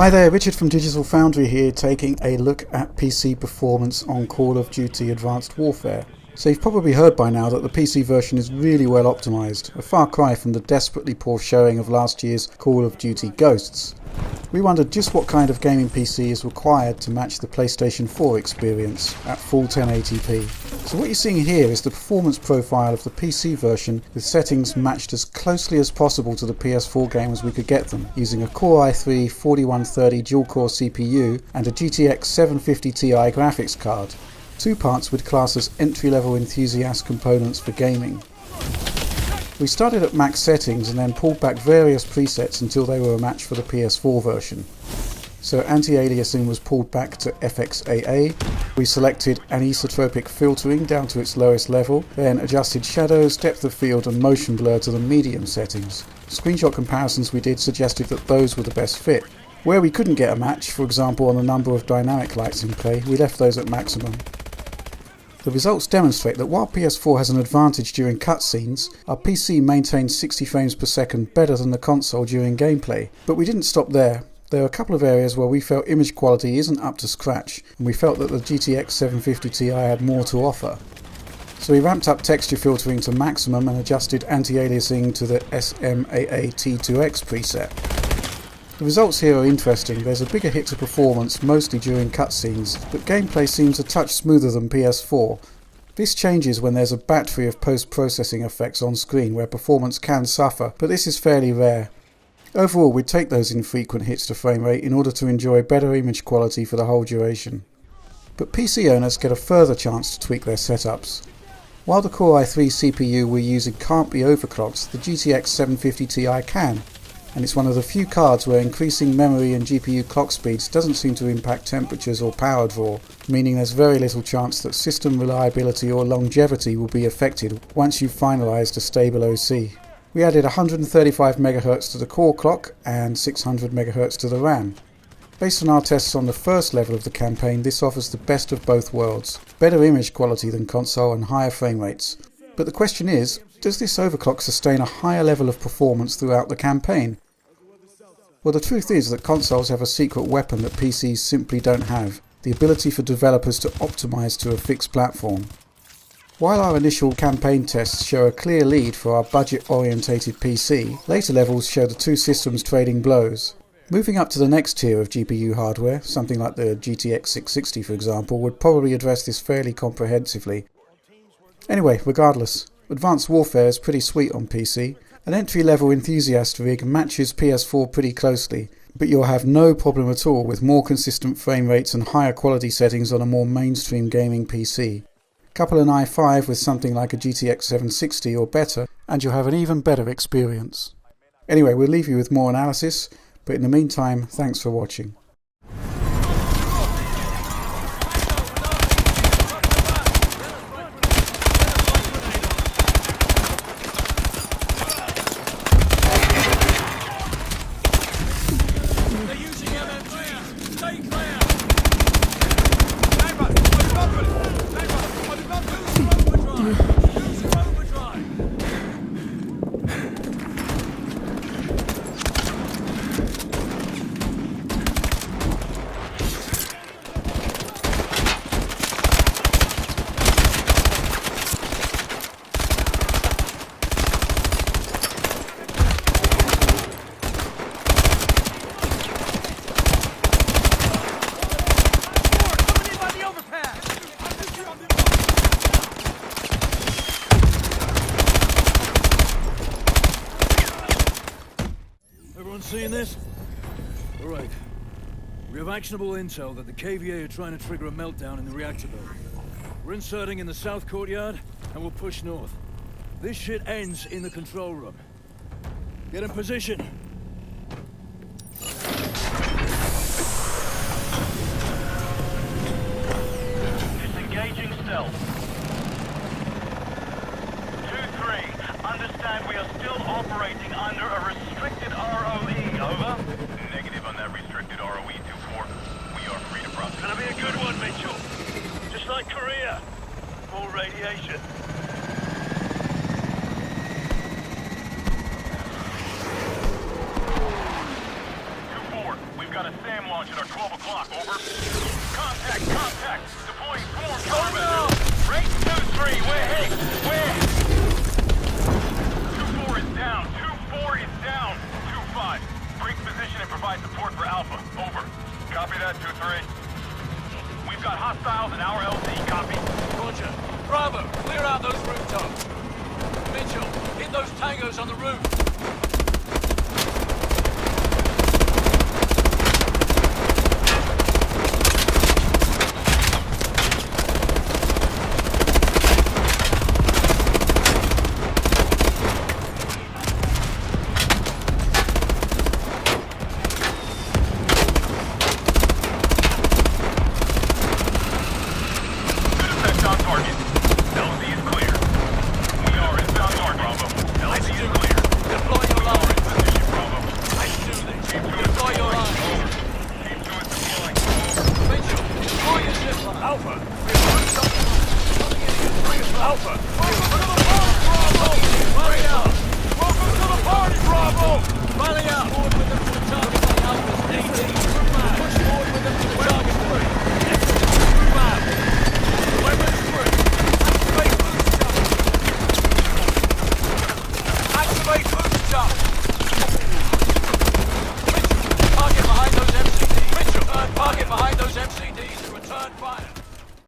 Hi there, Richard from Digital Foundry here, taking a look at PC performance on Call of Duty Advanced Warfare. So you've probably heard by now that the PC version is really well optimised, a far cry from the desperately poor showing of last year's Call of Duty Ghosts. We wondered just what kind of gaming PC is required to match the PlayStation 4 experience at full 1080p. So what you're seeing here is the performance profile of the PC version with settings matched as closely as possible to the PS4 game as we could get them, using a Core i3 4130 dual-core CPU and a GTX 750 Ti graphics card. Two parts we'd class as entry-level enthusiast components for gaming. We started at max settings and then pulled back various presets until they were a match for the PS4 version. So anti-aliasing was pulled back to FXAA, we selected anisotropic filtering down to its lowest level, then adjusted shadows, depth of field and motion blur to the medium settings. Screenshot comparisons we did suggested that those were the best fit. Where we couldn't get a match, for example on the number of dynamic lights in play, we left those at maximum. The results demonstrate that while PS4 has an advantage during cutscenes, our PC maintains 60 frames per second better than the console during gameplay. But we didn't stop there. There are a couple of areas where we felt image quality isn't up to scratch, and we felt that the GTX 750 Ti had more to offer. So we ramped up texture filtering to maximum and adjusted anti-aliasing to the SMAA T2X preset. The results here are interesting. There's a bigger hit to performance, mostly during cutscenes, but gameplay seems a touch smoother than PS4. This changes when there's a battery of post-processing effects on screen where performance can suffer, but this is fairly rare. Overall, we'd take those infrequent hits to frame rate in order to enjoy better image quality for the whole duration. But PC owners get a further chance to tweak their setups. While the Core i3 CPU we're using can't be overclocked, the GTX 750 Ti can. And it's one of the few cards where increasing memory and GPU clock speeds doesn't seem to impact temperatures or power draw, meaning there's very little chance that system reliability or longevity will be affected once you've finalised a stable OC. We added 135 MHz to the core clock and 600 MHz to the RAM. Based on our tests on the first level of the campaign, this offers the best of both worlds, better image quality than console and higher frame rates. But the question is, does this overclock sustain a higher level of performance throughout the campaign? Well, the truth is that consoles have a secret weapon that PCs simply don't have, the ability for developers to optimise to a fixed platform. While our initial campaign tests show a clear lead for our budget-orientated PC, later levels show the two systems trading blows. Moving up to the next tier of GPU hardware, something like the GTX 660 for example, would probably address this fairly comprehensively. Anyway, regardless, Advanced Warfare is pretty sweet on PC. An entry-level enthusiast rig matches PS4 pretty closely, but you'll have no problem at all with more consistent frame rates and higher quality settings on a more mainstream gaming PC. Couple an i5 with something like a GTX 760 or better, and you'll have an even better experience. Anyway, we'll leave you with more analysis, but in the meantime, thanks for watching. Seeing this? Alright. We have actionable intel that the KVA are trying to trigger a meltdown in the reactor building. We're inserting in the south courtyard, and we'll push north. This shit ends in the control room. Get in position. Disengaging stealth. 2-3. Understand we are still operating under a restricted ROE. Over. Negative on that restricted ROE 2-4. We are free to process. Gonna be a good one, Mitchell. Just like Korea. Full radiation. a SAM launch at our 12 o'clock, over. Contact! Deploying swarm countermeasures. Rate 2-3, we're hit! 2-4 is down, 2-4 is down. 2-5, break position and provide support for Alpha, over. Copy that, 2-3. We've got hostiles in our LZ, copy. Roger. Bravo, clear out those rooftops. Mitchell, hit those tangos on the roof. Alpha!